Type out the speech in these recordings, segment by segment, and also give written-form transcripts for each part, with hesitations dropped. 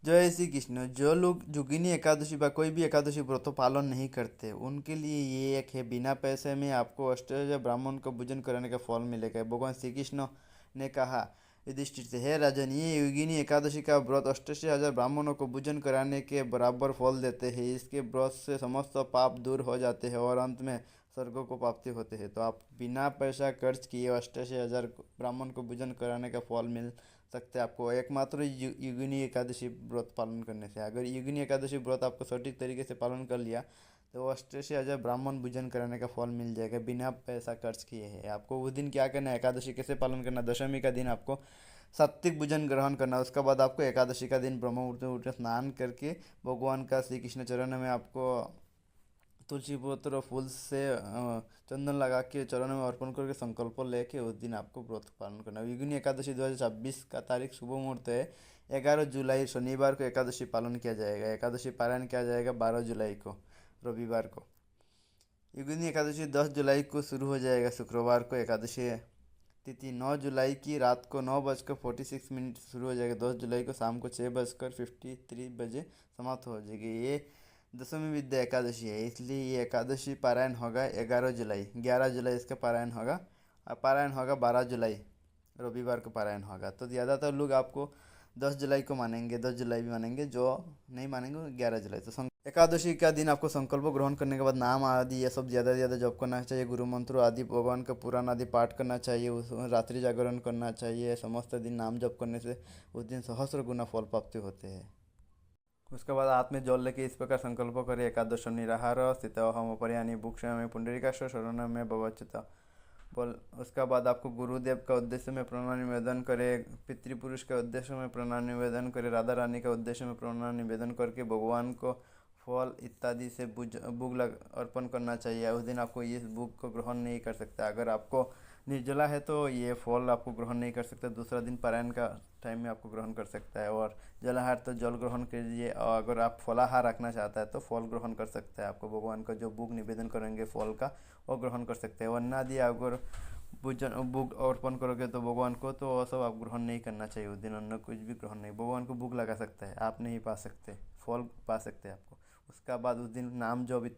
जय श्री कृष्ण। जो लोग जोगिनी एकादशी व कोई भी एकादशी व्रत पालन नहीं करते उनके लिए ये एक है, बिना पैसे में आपको अष्टजा ब्राह्मण को भोजन कराने का फल मिलेगा। भगवान श्री कृष्ण ने कहा युधिष्ठिर से, हे राजन, ये योगिनी एकादशी का व्रत 88,000 ब्राह्मणों को भोजन कराने के बराबर फल देते हैं। इसके व्रत से समस्त पाप दूर हो जाते हैं और अंत में स्वर्गों को प्राप्ति होते हैं। तो आप बिना पैसा खर्च किए 88,000 ब्राह्मण को भोजन कराने का फल मिल सकते हैं आपको एकमात्र युगिनी एकादशी व्रत पालन करने से। अगर युगिनी एकादशी व्रत आपको सटीक तरीके से पालन कर लिया तो 88,000 ब्राह्मण भोजन कराने का फल मिल जाएगा बिना पैसा खर्च किए है। आपको उस दिन क्या करना है, एकादशी कैसे पालन करना, दशमी का दिन आपको सात्विक भोजन ग्रहण करना है। उसके बाद आपको एकादशी का दिन ब्रह्म मुहूर्त में उठ स्नान करके भगवान का श्री कृष्ण चरण में आपको तुलसी पत्र फूल से चंदन लगा के चरणों में अर्पण करके संकल्प लेके उस दिन आपको व्रत पालन करना है। युगिनी एकादशी 2026 का तारीख शुभ मुहूर्त है 11 जुलाई शनिवार को एकादशी पालन किया जाएगा। एकादशी पारायण किया जाएगा 12 जुलाई को, रविवार को। युगिनी एकादशी 10 जुलाई को शुरू हो जाएगा, शुक्रवार को एकादशी तिथि 9 जुलाई की रात को 9:46 शुरू हो जाएगा। 10 जुलाई को शाम को 6:53 समाप्त हो जाएगी। ये दशमी विद्या एकादशी है, इसलिए ये एकादशी पारायण होगा 11 जुलाई। 11 जुलाई इसका पारायण होगा, और पारायण होगा 12 जुलाई, रविवार को पारायण होगा। तो ज़्यादातर लोग आपको 10 जुलाई को मानेंगे, 10 जुलाई भी मानेंगे, जो नहीं मानेंगे वो 11 जुलाई। तो एकादशी का दिन आपको संकल्प ग्रहण करने के बाद नाम आदि ये सब ज़्यादा से ज़्यादा जप करना चाहिए। गुरु मंत्र आदि भगवान का पुराण आदि पाठ करना चाहिए। उस रात्रि जागरण करना चाहिए। समस्त दिन नाम जप करने से उस दिन सहस्र गुना फल प्राप्ति होते हैं। उसके बाद हाथ में जल लेके इस प्रकार संकल्प करें, एकादश निराहार स्थित हम पर्यानी भूक्षा में पुंडरीकाक्ष शरण में भवच्युत बोल। उसके बाद आपको गुरुदेव का उद्देश्य में प्रणाम निवेदन करें, पितृपुरुष के उद्देश्य में प्रणाम निवेदन करें, राधा रानी का उद्देश्य में प्रणाम निवेदन करके भगवान को फल इत्यादि से भोग लग अर्पण करना चाहिए। उस दिन आपको इस भोग को ग्रहण नहीं कर सकता। अगर आपको निर्जला है तो ये फल आपको ग्रहण नहीं कर सकता। दूसरा दिन पारायण का टाइम में आपको ग्रहण कर सकता है। और जलाहार तो जल ग्रहण कीजिए, और अगर आप फलाहार रखना चाहता है तो फल ग्रहण कर सकता है। आपको भगवान का जो भोग निवेदन करेंगे फल का, वो ग्रहण कर सकते हैं। वरना यदि अगर भोजन भोग अर्पण करोगे तो भगवान को, तो वो सब आप ग्रहण नहीं करना चाहिए। उस दिन अन्न कुछ भी ग्रहण नहीं। भगवान को भोग लगा सकता है, आप नहीं पा सकते, फल पा सकते हैं आपको। उसका बाद उस दिन नाम जो भी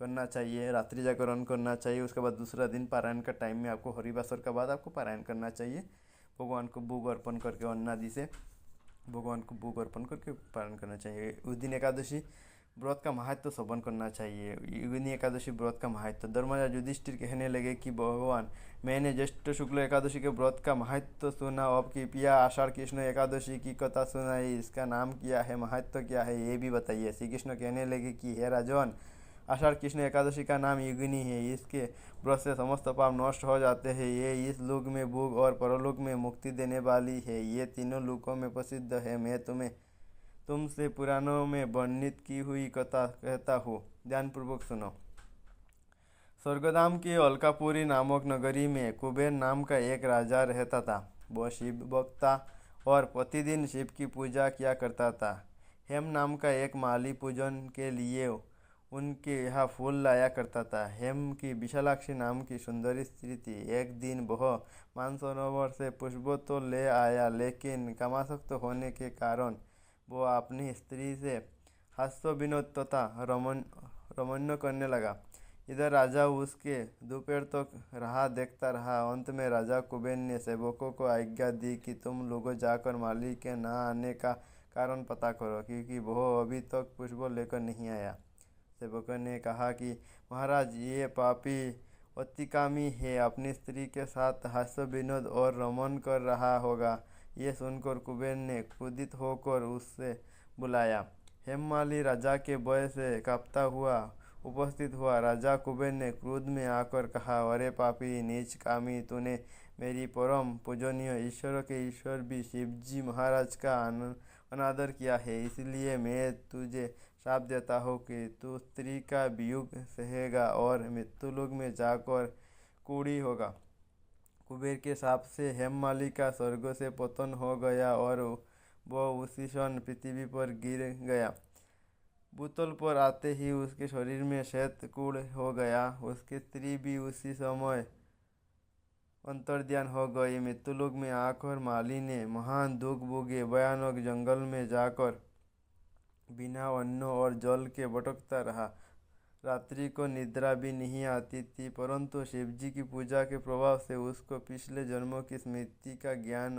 करना चाहिए, रात्रि जागरण करना चाहिए। उसके बाद दूसरा दिन पारायण का टाइम में आपको हरिवासर का बाद आपको पारायण करना चाहिए। भगवान को भोग अर्पण करके अन्न आदि से भगवान को भोग अर्पण करके पालन करना चाहिए। उस दिन एकादशी व्रत का महत्व श्रवण करना चाहिए। योगिनी एकादशी व्रत का महत्व। धर्मराज युधिष्ठिर कहने लगे कि भगवान, मैंने ज्येष्ठ शुक्ल एकादशी के व्रत का महत्व सुना, अब कृपया आषाढ़ कृष्ण एकादशी की कथा सुनाई। इसका नाम क्या है, महत्व क्या है, ये भी बताइए। श्री कृष्ण कहने लगे कि हे राजन, आषाढ़ कृष्ण एकादशी का नाम योगिनी है। इसके व्रत से समस्त पाप नष्ट हो जाते हैं। ये इस लोक में भोग और परलोक में मुक्ति देने वाली है। ये तीनों लोकों में प्रसिद्ध है। मैं तुमसे पुराणों में वर्णित की हुई कथा कहता हूँ, ध्यानपूर्वक सुनो। स्वर्गधाम की अलकापुरी नामक नगरी में कुबेर नाम का एक राजा रहता था। वह शिव भक्त था और प्रतिदिन शिव की पूजा किया करता था। हेम नाम का एक माली पूजन के लिए उनके यहाँ फूल लाया करता था। हेम की विशालाक्षी नाम की सुंदरी स्त्री थी। एक दिन वह मानसरोवर से पुष्प तो ले आया, लेकिन कामासक्त होने के कारण वह अपनी स्त्री से हास्य विनोद तथा रमण्य करने लगा। इधर राजा उसके दोपहर तक राह देखता रहा। अंत में राजा कुबेर ने सेवकों को आज्ञा दी कि तुम लोग जाकर माली के न आने का कारण पता करो, क्योंकि वह अभी तक पुष्प लेकर नहीं आया। सेवकों ने कहा कि महाराज, ये पापी अतिकामी है, अपनी स्त्री के साथ हास्य विनोद और रमन कर रहा होगा। ये सुनकर कुबेर ने क्रोधित होकर उससे बुलाया। हेममाली राजा के भय से कांपता हुआ उपस्थित हुआ। राजा कुबेर ने क्रोध में आकर कहा, अरे पापी नीच कामी, तूने मेरी परम पूजनीय ईश्वर के ईश्वर भी शिवजी महाराज का अनादर किया है। इसलिए मैं तुझे श्राप देता हूँ कि तू स्त्री का वियोग सहेगा और मृत्युलोक में जाकर कूड़ी होगा। कुबेर के शाप से हेममाली का स्वर्ग से पतन हो गया और वह उसी क्षण पृथ्वी पर गिर गया। भूतल पर आते ही उसके शरीर में श्वेत कूड़ हो गया। उसकी स्त्री भी उसी समय अंतर्ध्यान हो गई। मृत्युलोक में आकर माली ने महान दुख भोगे भयानक जंगल में जाकर बिना अन्न और जल के भटकता रहा। रात्रि को निद्रा भी नहीं आती थी, परंतु शिवजी की पूजा के प्रभाव से उसको पिछले जन्मों की स्मृति का ज्ञान।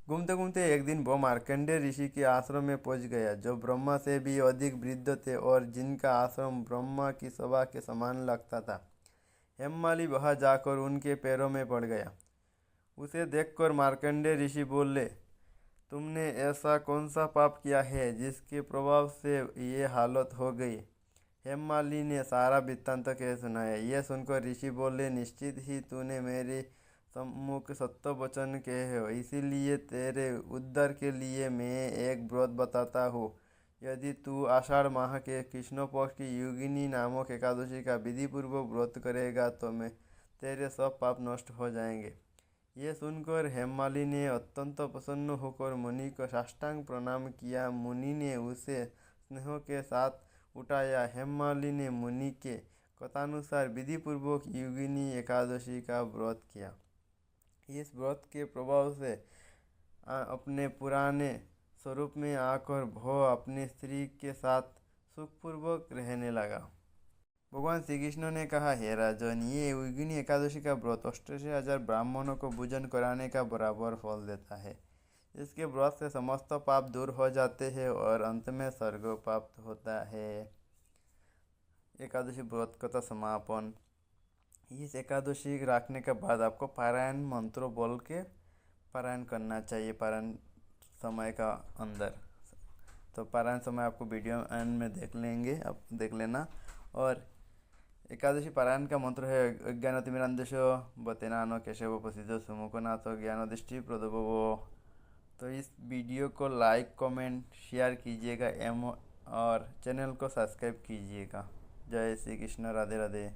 घूमते घूमते एक दिन वो मार्कंडेय ऋषि के आश्रम में पहुंच गया, जो ब्रह्मा से भी अधिक वृद्ध थे और जिनका आश्रम ब्रह्मा की सभा के समान लगता था। हेममाली वहां जाकर उनके पैरों में पड़ गया। उसे देखकर मार्कंडेय ऋषि बोले, तुमने ऐसा कौन सा पाप किया है जिसके प्रभाव से ये हालत हो गई। हेममाली ने सारा वृत्तांत कह सुनाया। यह सुनकर ऋषि बोले, निश्चित ही तूने मेरे सम्मुख सत्य वचन कहे हो, इसीलिए तेरे उद्धार के लिए मैं एक व्रत बताता हूँ। यदि तू आषाढ़ माह के कृष्ण पक्ष की योगिनी नामक एकादशी का विधिपूर्वक व्रत करेगा तो मैं तेरे सब पाप नष्ट हो जाएंगे। ये सुनकर हेममाली ने अत्यंत प्रसन्न होकर मुनि को साष्टांग प्रणाम किया। मुनि ने उसे स्नेह के साथ उठाया। हेममाली ने मुनि के कथानुसार विधिपूर्वक योगिनी एकादशी का व्रत किया। इस व्रत के प्रभाव से अपने पुराने स्वरूप में आकर वह अपनी स्त्री के साथ सुखपूर्वक रहने लगा। भगवान श्री कृष्ण ने कहा, हे राजन, ये योगिनी एकादशी का व्रत 88,000 ब्राह्मणों को भोजन कराने का बराबर फल देता है। इसके व्रत से समस्त पाप दूर हो जाते हैं और अंत में स्वर्ग प्राप्त होता है। एकादशी व्रत का समापन। इस एकादशी रखने के बाद आपको पारायण मंत्रों बोल के पारायण करना चाहिए पारायण समय का अंदर। तो पारायण समय आपको वीडियो एंड में देख लेंगे, आप देख लेना। और एकादशी पारायण का मंत्र है, अज्ञानतिमिरान्धेश बतेनानो केशव प्रसिद्ध सुमुखनाथ ज्ञानदृष्टि प्रदभवो। तो इस वीडियो को लाइक कमेंट शेयर कीजिएगा और चैनल को सब्सक्राइब कीजिएगा। जय श्री कृष्ण, राधे राधे।